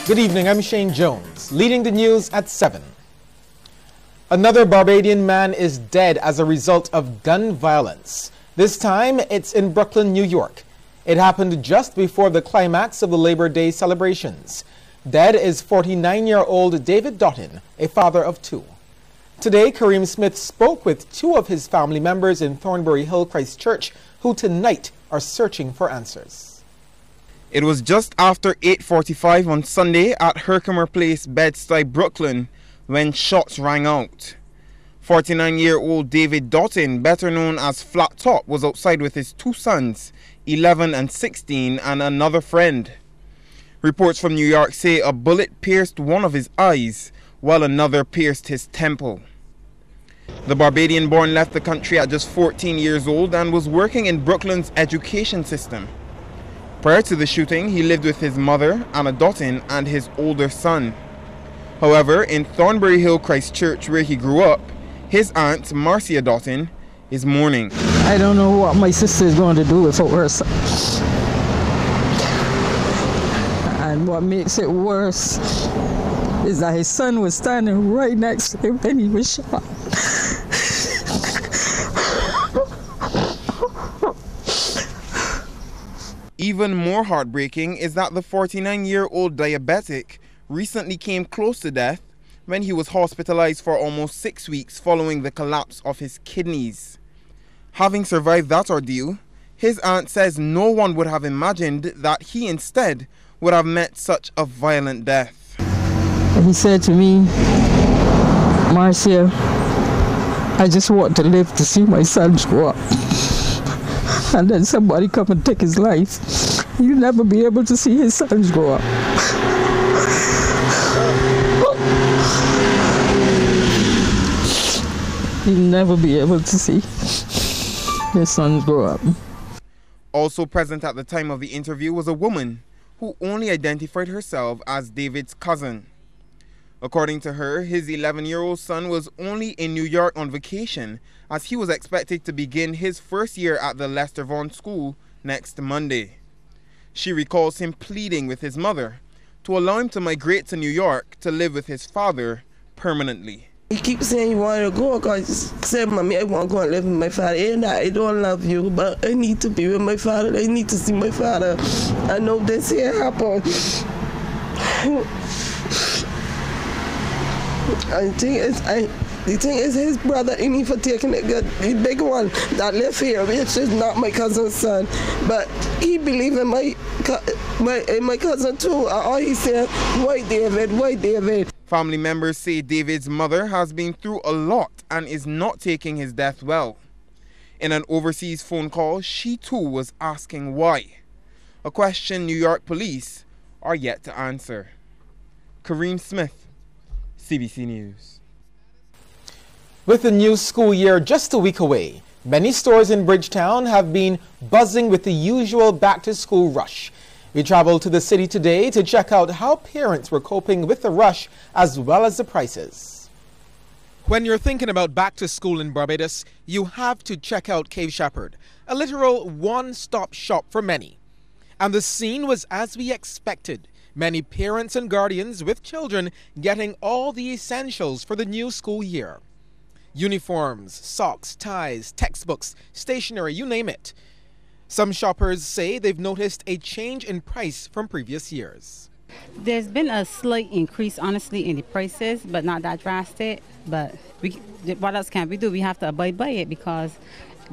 Good evening, I'm Shane Jones, leading the news at 7. Another Barbadian man is dead as a result of gun violence. This time, it's in Brooklyn, New York. It happened just before the climax of the Labor Day celebrations. Dead is 49-year-old David Doughton, a father of two. Today, Kareem Smith spoke with two of his family members in Thornbury Hill Christchurch, who tonight are searching for answers. It was just after 8:45 on Sunday at Herkimer Place, Bed-Stuy, Brooklyn, when shots rang out. 49-year-old David Doughton, better known as Flat Top, was outside with his two sons, 11 and 16, and another friend. Reports from New York say a bullet pierced one of his eyes, while another pierced his temple. The Barbadian-born left the country at just 14 years old and was working in Brooklyn's education system. Prior to the shooting, he lived with his mother, Anna Doughton, and his older son. However, in Thornbury Hill Christchurch, where he grew up, his aunt, Marcia Doughton, is mourning. I don't know what my sister is going to do without her son. And what makes it worse is that his son was standing right next to him when he was shot. Even more heartbreaking is that the 49-year-old diabetic recently came close to death when he was hospitalized for almost 6 weeks following the collapse of his kidneys. Having survived that ordeal, his aunt says no one would have imagined that he instead would have met such a violent death. He said to me, Marcia, I just want to live to see my son grow up. And then somebody come and take his life. He'll never be able to see his sons grow up. He'll never be able to see his sons grow up. Also present at the time of the interview was a woman who only identified herself as David's cousin. According to her, his 11-year-old son was only in New York on vacation as he was expected to begin his first year at the Lester Vaughan School next Monday. She recalls him pleading with his mother to allow him to migrate to New York to live with his father permanently. He keeps saying he wanted to go because he said, Mommy, I want to go and live with my father. And I don't love you, but I need to be with my father. I need to see my father. I know this here happened. The thing is his brother, he need for taking it good. The big one that live here, which is not my cousin's son, but he believe in my cousin too. All he said, why David, why David? Family members say David's mother has been through a lot and is not taking his death well. In an overseas phone call, she too was asking why. A question New York police are yet to answer. Kareem Smith, Cbc News. With the new school year just a week away, many stores in Bridgetown have been buzzing with the usual back-to-school rush. We traveled to the city today to check out how parents were coping with the rush as well as the prices. When you're thinking about back-to-school in Barbados, you have to check out Cave Shepherd, a literal one-stop shop for many. And the scene was as we expected. Many parents and guardians with children getting all the essentials for the new school year. Uniforms, socks, ties, textbooks, stationery, you name it. Some shoppers say they've noticed a change in price from previous years. There's been a slight increase, honestly, in the prices, but not that drastic. But what else can we do? We have to abide by it because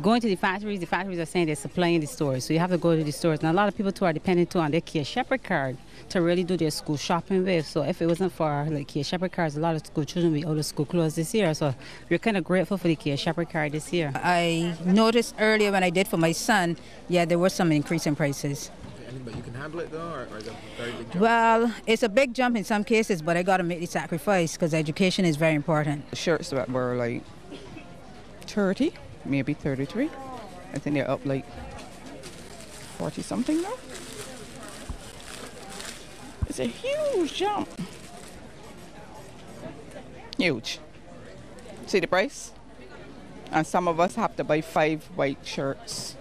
going to the factories are saying they're supplying the stores. So you have to go to the stores. And a lot of people too are dependent too on their Kia Shepherd card to really do their school shopping with. So if it wasn't for like Kia Shepherd cards, a lot of school children would be out of school clothes this year. So we're kind of grateful for the Kia Shepherd card this year. I noticed earlier when I did for my son, yeah, there was some increase in prices. But you can handle it though, or is it a very big jump? Well, it's a big jump in some cases, but I got to make the sacrifice because education is very important. The shirts that were like 30, maybe 33. I think they're up like 40 something now. It's a huge jump. Huge. See the price? And some of us have to buy 5 white shirts.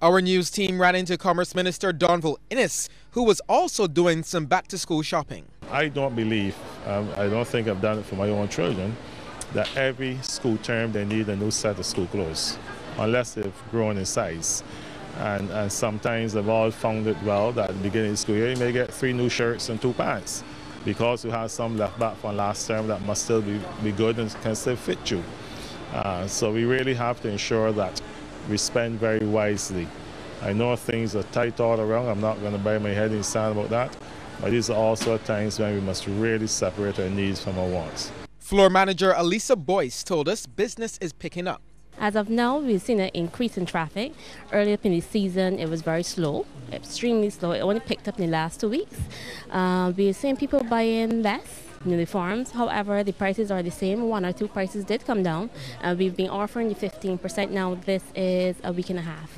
Our news team ran into Commerce Minister Donville Innes, who was also doing some back-to-school shopping. I don't believe, I don't think I've done it for my own children, that every school term they need a new set of school clothes, unless they've grown in size. And sometimes they've all found it well that at the beginning of the school year you may get 3 new shirts and 2 pants, because you have some left back from last term that must still be good and can still fit you. So we really have to ensure that we spend very wisely. I know things are tight all around. I'm not going to bury my head in the sand about that, but these are also times when we must really separate our needs from our wants. Floor manager Elisa Boyce told us business is picking up. As of now, we've seen an increase in traffic. Earlier in the season, it was very slow, extremely slow. It only picked up in the last 2 weeks. We're seeing people buying less uniforms. However, the prices are the same. 1 or 2 prices did come down. We've been offering the 15% now. This is a week and a half.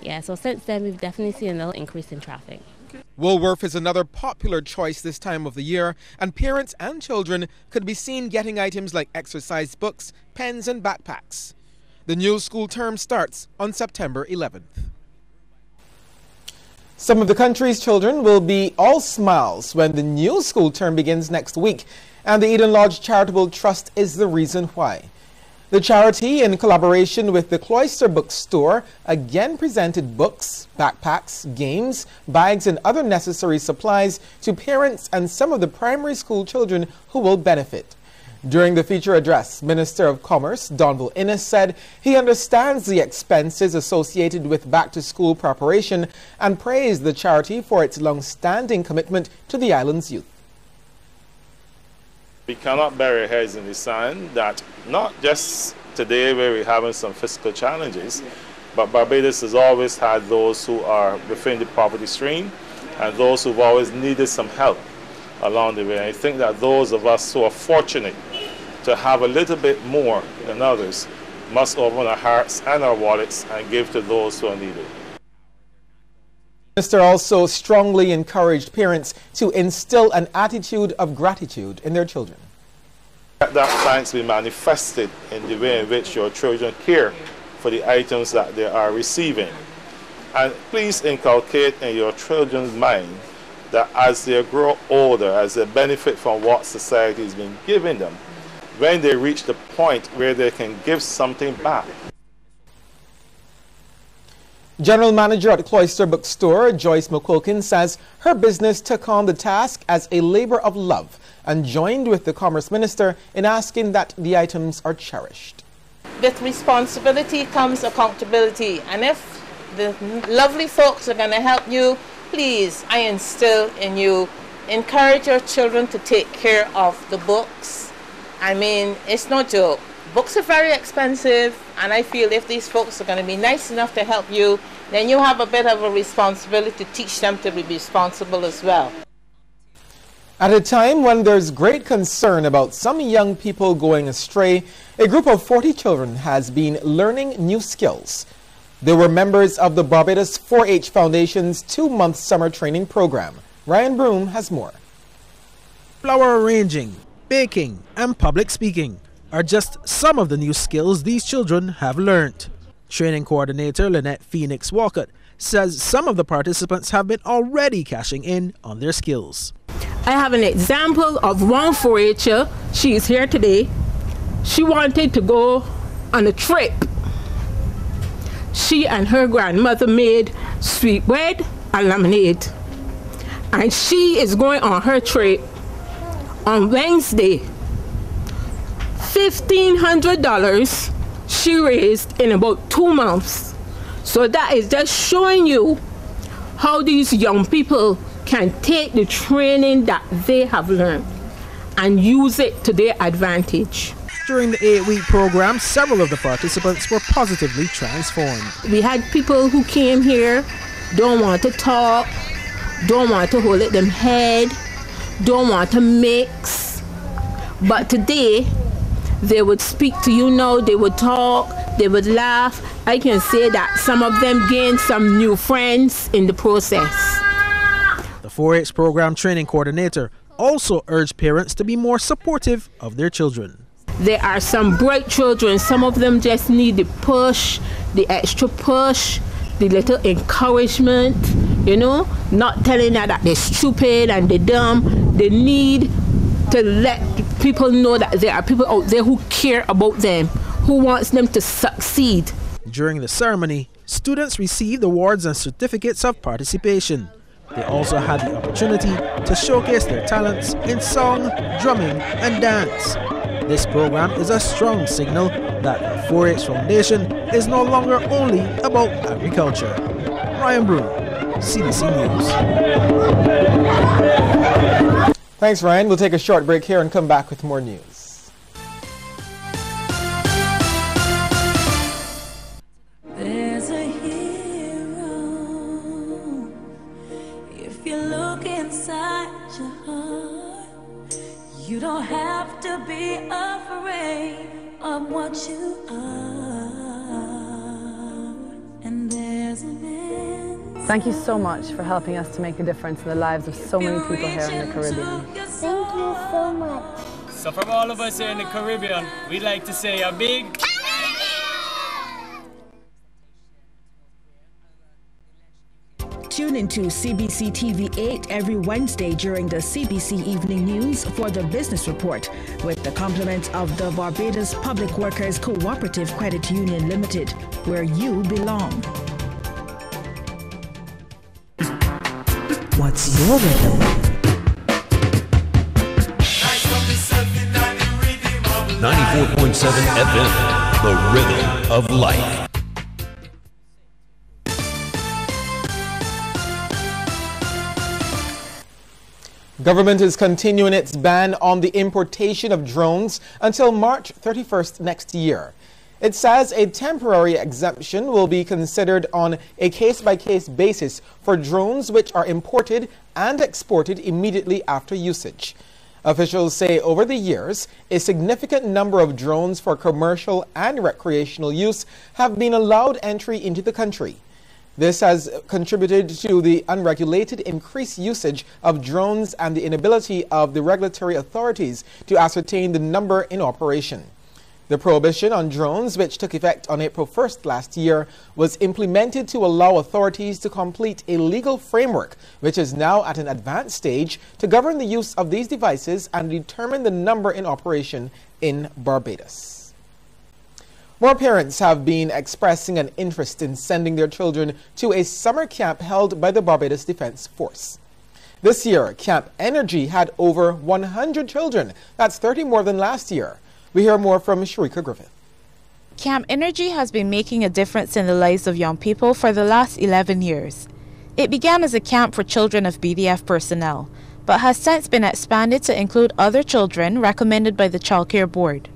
Yeah, so since then, we've definitely seen a little increase in traffic. Woolworth is another popular choice this time of the year, and parents and children could be seen getting items like exercise books, pens, and backpacks. The new school term starts on September 11th. Some of the country's children will be all smiles when the new school term begins next week, and the Eden Lodge Charitable Trust is the reason why. The charity, in collaboration with the Cloister Bookstore, again presented books, backpacks, games, bags, and other necessary supplies to parents and some of the primary school children who will benefit. During the feature address, Minister of Commerce Donville Innes said he understands the expenses associated with back-to-school preparation and praised the charity for its long-standing commitment to the island's youth. We cannot bury our heads in the sand that not just today where we're having some fiscal challenges, but Barbados has always had those who are within the poverty stream and those who've always needed some help along the way. I think that those of us who are fortunate to have a little bit more than others must open our hearts and our wallets and give to those who are needed. The minister also strongly encouraged parents to instill an attitude of gratitude in their children. Let that thanks be manifested in the way in which your children care for the items that they are receiving. And please inculcate in your children's mind that as they grow older, as they benefit from what society has been giving them, when they reach the point where they can give something back. General Manager at Cloister Bookstore, Joyce McQuilkin, says her business took on the task as a labor of love and joined with the Commerce Minister in asking that the items are cherished. With responsibility comes accountability, and if the lovely folks are going to help you, please, I instill in you, encourage your children to take care of the books. I mean, it's no joke. Books are very expensive, and I feel if these folks are going to be nice enough to help you, then you have a bit of a responsibility to teach them to be responsible as well. At a time when there's great concern about some young people going astray, a group of 40 children has been learning new skills. They were members of the Barbados 4-H Foundation's 2-month summer training program. Ryan Broom has more. Flower arranging, baking, and public speaking are just some of the new skills these children have learned. Training coordinator Lynette Phoenix Walcott says some of the participants have been already cashing in on their skills. I have an example of one 4-H'er. She is here today. She wanted to go on a trip. She and her grandmother made sweet bread and lemonade. And she is going on her trip on Wednesday. $1,500 she raised in about 2 months. So that is just showing you how these young people can take the training that they have learned and use it to their advantage. During the 8-week program, several of the participants were positively transformed. We had people who came here, don't want to talk, don't want to hold it them head, don't want to mix. But today, they would speak to you now, they would talk, they would laugh. I can say that some of them gained some new friends in the process. The 4-H program training coordinator also urged parents to be more supportive of their children. There are some bright children, some of them just need the push, the extra push, the little encouragement, you know, not telling them that they're stupid and they're dumb. They need to let people know that there are people out there who care about them, who wants them to succeed. During the ceremony, students received awards and certificates of participation. They also had the opportunity to showcase their talents in song, drumming, and dance. This program is a strong signal that the 4-H Foundation is no longer only about agriculture. Ryan Broom, CBC News. Thanks, Ryan. We'll take a short break here and come back with more news. There's a hero if you look inside your heart. You don't have to be afraid of what you are. And there's an end. Thank you so much for helping us to make a difference in the lives of so many people here in the Caribbean. Thank you so much. So from all of us here in the Caribbean, we'd like to say a big Tune into CBC TV 8 every Wednesday during the CBC Evening News for the Business Report, with the compliments of the Barbados Public Workers Cooperative Credit Union Limited, where you belong. What's your rhythm? 94.7 FM, the rhythm of life. Government is continuing its ban on the importation of drones until March 31st next year. It says a temporary exemption will be considered on a case-by-case basis for drones which are imported and exported immediately after usage. Officials say over the years, a significant number of drones for commercial and recreational use have been allowed entry into the country. This has contributed to the unregulated increased usage of drones and the inability of the regulatory authorities to ascertain the number in operation. The prohibition on drones, which took effect on April 1st last year, was implemented to allow authorities to complete a legal framework, which is now at an advanced stage, to govern the use of these devices and determine the number in operation in Barbados. More parents have been expressing an interest in sending their children to a summer camp held by the Barbados Defense Force. This year, Camp Energy had over 100 children. That's 30 more than last year. We hear more from Sharika Griffith. Camp Energy has been making a difference in the lives of young people for the last 11 years. It began as a camp for children of BDF personnel, but has since been expanded to include other children recommended by the Child Care Board.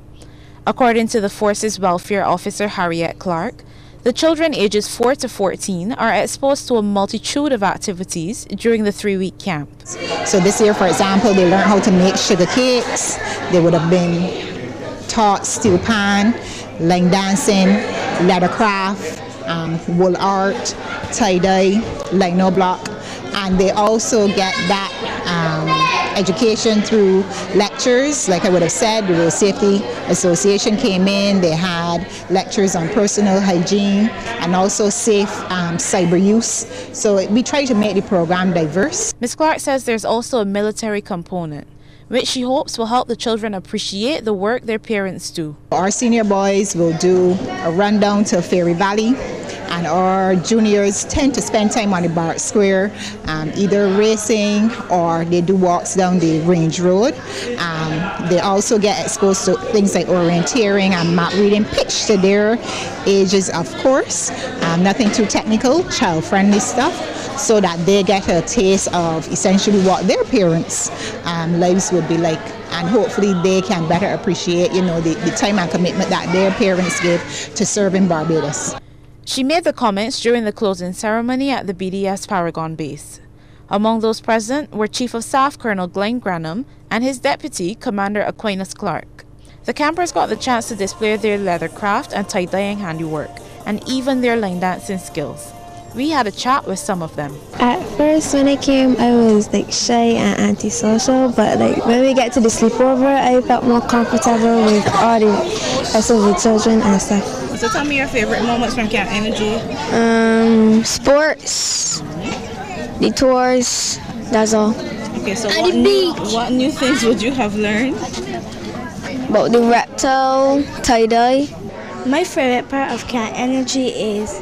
According to the Force's Welfare Officer Harriet Clark, the children ages 4 to 14 are exposed to a multitude of activities during the 3-week camp. So this year, for example, they learned how to make sugar cakes. They would have been taught steel pan, line dancing, leather craft, wool art, tie-dye, lino block, and they also get that education through lectures. Like I would have said, the Road Safety Association came in, they had lectures on personal hygiene and also safe cyber use. So we try to make the program diverse. Ms. Clark says there's also a military component, which she hopes will help the children appreciate the work their parents do. Our senior boys will do a rundown to Fairy Valley, and our juniors tend to spend time on the Barrack Square, either racing or they do walks down the Range Road. They also get exposed to things like orienteering and map reading, pitched to their ages, of course. Nothing too technical, child-friendly stuff, so that they get a taste of essentially what their parents' lives would be like. And hopefully they can better appreciate, you know, the time and commitment that their parents give to serve in Barbados. She made the comments during the closing ceremony at the BDS Paragon base. Among those present were Chief of Staff Colonel Glenn Granham and his deputy, Commander Aquinas Clark. The campers got the chance to display their leather craft and tie-dyeing handiwork, and even their line dancing skills. We had a chat with some of them. At first when I came, I was like shy and antisocial, but like when we get to the sleepover, I felt more comfortable with all the rest of the children and stuff. So tell me your favorite moments from Camp Energy. Sports, the tours, that's all. Okay, so what new things would you have learned? About the reptile, tie-dye. My favorite part of Camp Energy is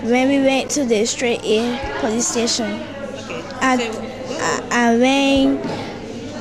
when we went to the Straight A police station. And when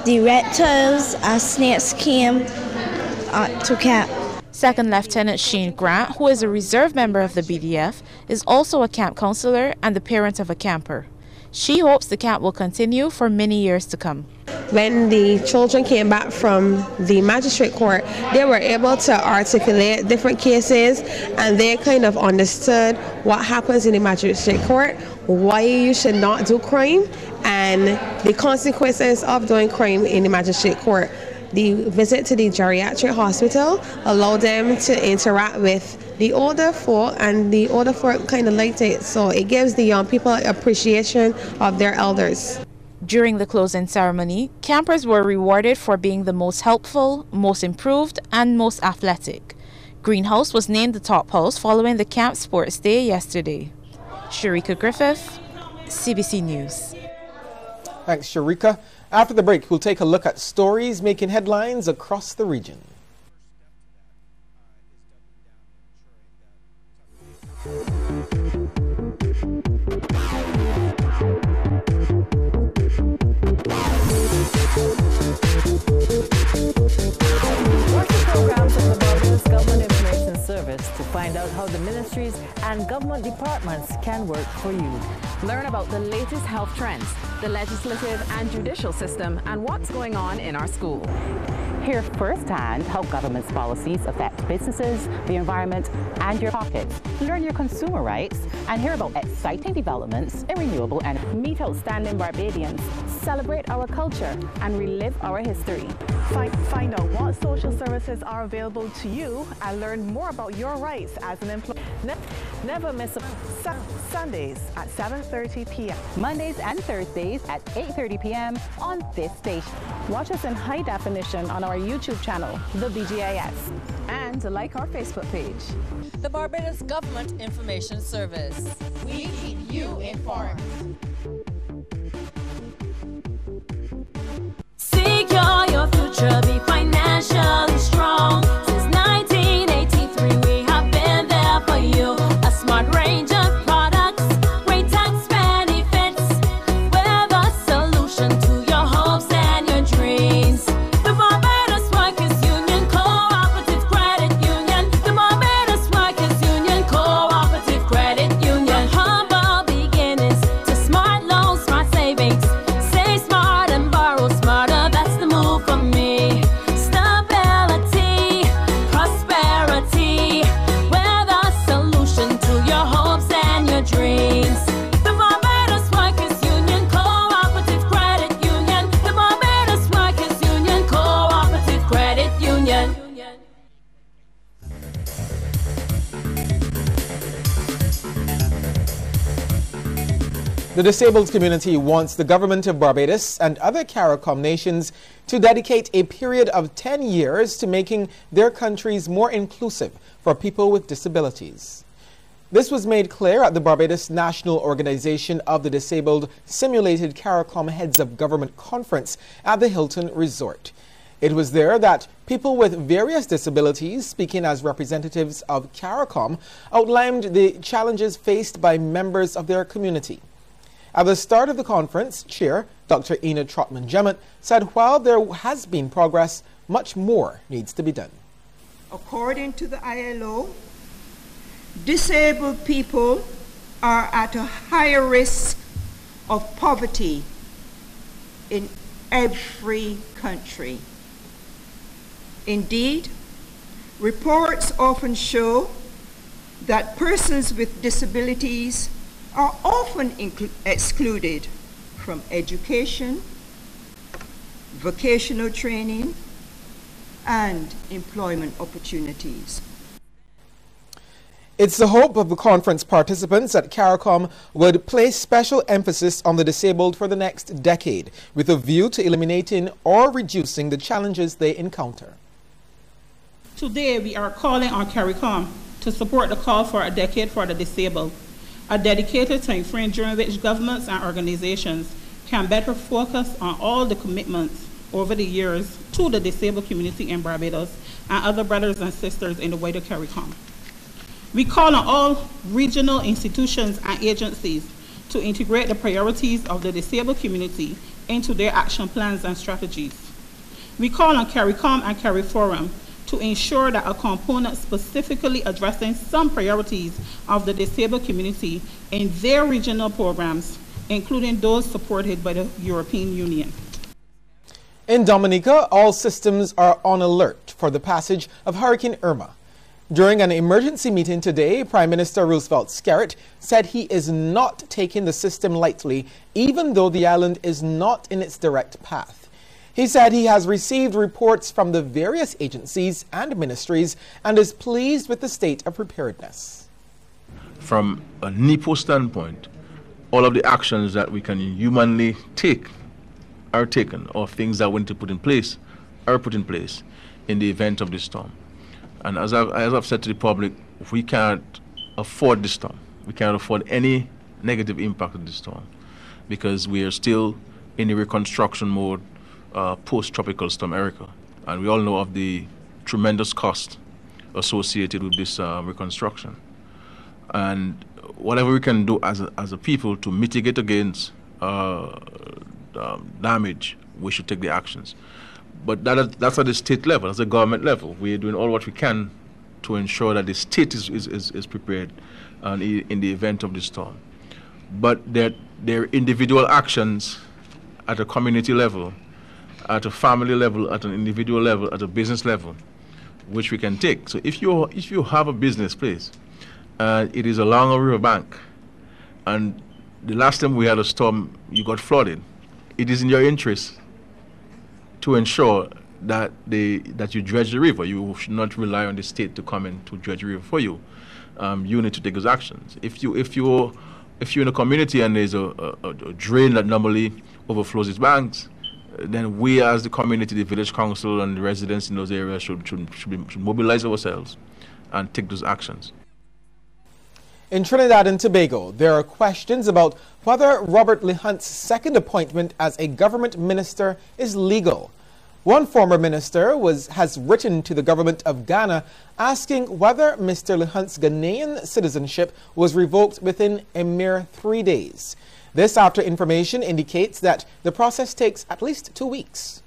the reptiles and snakes came to camp. Second Lieutenant Shane Grant, who is a reserve member of the BDF, is also a camp counselor and the parent of a camper. She hopes the camp will continue for many years to come. When the children came back from the magistrate court, they were able to articulate different cases, and they kind of understood what happens in the magistrate court, why you should not do crime, and the consequences of doing crime in the magistrate court. The visit to the geriatric hospital allowed them to interact with the older folk, and the older folk kind of liked it, so it gives the young people appreciation of their elders. During the closing ceremony, campers were rewarded for being the most helpful, most improved, and most athletic. Greenhouse was named the top house following the Camp Sports Day yesterday. Sharika Griffith, CBC News. Thanks, Sharika. After the break, we'll take a look at stories making headlines across the region. To find out how the ministries and government departments can work for you. Learn about the latest health trends, the legislative and judicial system, and what's going on in our school. Hear firsthand how government's policies affect businesses, the environment, and your pockets. Learn your consumer rights and hear about exciting developments in renewable energy. Meet outstanding Barbadians, celebrate our culture, and relive our history. Find out what social services are available to you and learn more about your rights as an employee. Never miss Sundays at 7:30 p.m. Mondays and Thursdays at 8:30 p.m. on this station. Watch us in high definition on our YouTube channel, the BGIS. And like our Facebook page. The Barbados Government Information Service. We keep you informed. Secure your future, be financially strong. Since 1983, we have been there for you. A smart range of products, great tax benefits. We're the solution to your hopes and your dreams. The Barbados Workers Union Cooperative Credit Union. The Barbados Workers Union Cooperative Credit Union. Humble beginnings to smart loans, smart savings. Save smart and borrow smarter. That's the move for me. Stability, prosperity. We're the solution to your hopes and your dreams. The Barbados Workers Union Cooperative Credit Union. The Barbados Workers Union Cooperative Credit Union. The disabled community wants the government of Barbados and other CARICOM nations to dedicate a period of 10 years to making their countries more inclusive for people with disabilities. This was made clear at the Barbados National Organization of the Disabled Simulated CARICOM Heads of Government Conference at the Hilton Resort. It was there that people with various disabilities, speaking as representatives of CARICOM, outlined the challenges faced by members of their community. At the start of the conference, Chair Dr. Ina Trotman-Jemmett said while there has been progress, much more needs to be done. According to the ILO, disabled people are at a higher risk of poverty in every country. Indeed, reports often show that persons with disabilities are often excluded from education, vocational training, and employment opportunities. It's the hope of the conference participants that CARICOM would place special emphasis on the disabled for the next decade, with a view to eliminating or reducing the challenges they encounter. Today we are calling on CARICOM to support the call for a decade for the disabled, a dedicated time frame during which governments and organizations can better focus on all the commitments over the years to the disabled community in Barbados and other brothers and sisters in the wider CARICOM. We call on all regional institutions and agencies to integrate the priorities of the disabled community into their action plans and strategies. We call on CARICOM and CARIForum to ensure that a component specifically addressing some priorities of the disabled community in their regional programs, including those supported by the European Union. In Dominica, all systems are on alert for the passage of Hurricane Irma. During an emergency meeting today, Prime Minister Roosevelt Skerrit said he is not taking the system lightly, even though the island is not in its direct path. He said he has received reports from the various agencies and ministries and is pleased with the state of preparedness. From a NEPO standpoint, all of the actions that we can humanly take are taken, or things that we need to put in place are put in place in the event of this storm. And as I've said to the public, we can't afford this storm. We can't afford any negative impact of this storm because we are still in the reconstruction mode post-tropical storm Erica. And we all know of the tremendous cost associated with this reconstruction. And whatever we can do as a people to mitigate against damage, we should take the actions. But that's at the state level, that's the government level. We're doing all what we can to ensure that the state is prepared in the event of the storm. But there are individual actions at a community level, at a family level, at an individual level, at a business level, which we can take. So if you have a business place, it is along a riverbank, and the last time we had a storm, you got flooded, it is in your interest to ensure that you dredge the river. You should not rely on the state to come in to dredge the river for you. You need to take those actions. If you're in a community and there's a drain that normally overflows its banks, then we as the community, the village council and the residents in those areas should mobilize ourselves and take those actions. In Trinidad and Tobago, there are questions about whether Robert Lehunt's second appointment as a government minister is legal. One former minister has written to the government of Ghana asking whether Mr. Lehunt's Ghanaian citizenship was revoked within a mere 3 days. This after information indicates that the process takes at least 2 weeks.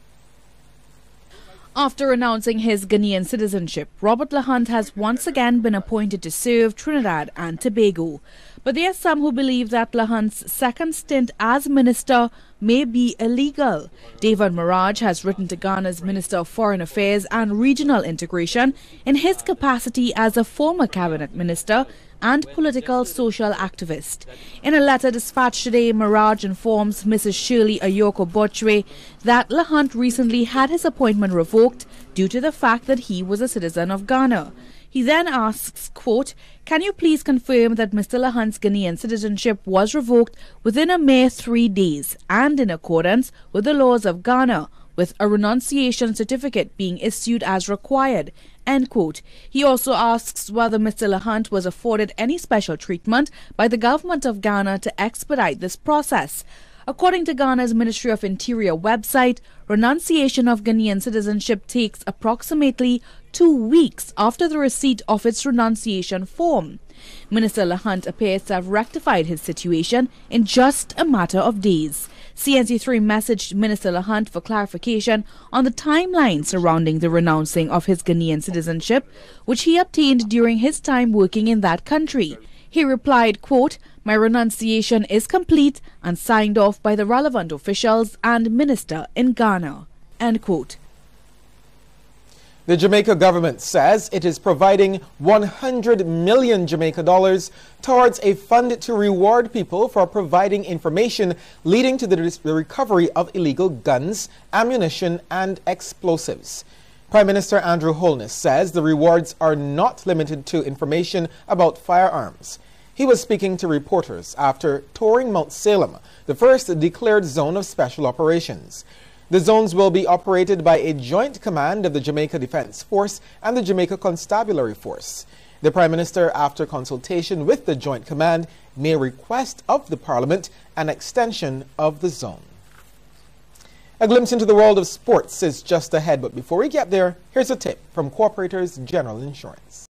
After announcing his Ghanaian citizenship, Robert Lehunt has once again been appointed to serve Trinidad and Tobago. But there are some who believe that Lehunt's second stint as minister may be illegal. David Mirage has written to Ghana's Minister of Foreign Affairs and Regional Integration in his capacity as a former cabinet minister and political social activist. In a letter dispatched today, Mirage informs Mrs. Shirley Ayoko Botchwe that Lehunt recently had his appointment revoked due to the fact that he was a citizen of Ghana. He then asks, quote, "Can you please confirm that Mr. Lehunt's Ghanaian citizenship was revoked within a mere 3 days and in accordance with the laws of Ghana, with a renunciation certificate being issued as required," end quote. He also asks whether Mr. Lehunt was afforded any special treatment by the government of Ghana to expedite this process. According to Ghana's Ministry of Interior website, renunciation of Ghanaian citizenship takes approximately 2 weeks after the receipt of its renunciation form. Minister Lehunt appears to have rectified his situation in just a matter of days. CNC3 messaged Minister Lehunt for clarification on the timeline surrounding the renouncing of his Ghanaian citizenship, which he obtained during his time working in that country. He replied, quote, "My renunciation is complete and signed off by the relevant officials and minister in Ghana," end quote. The Jamaica government says it is providing 100 million Jamaica dollars towards a fund to reward people for providing information leading to the recovery of illegal guns, ammunition, and explosives. Prime Minister Andrew Holness says the rewards are not limited to information about firearms. He was speaking to reporters after touring Mount Salem, the first declared zone of special operations. The zones will be operated by a joint command of the Jamaica Defense Force and the Jamaica Constabulary Force. The Prime Minister, after consultation with the Joint Command, may request of the Parliament an extension of the zone. A glimpse into the world of sports is just ahead, but before we get there, here's a tip from Cooperators General Insurance.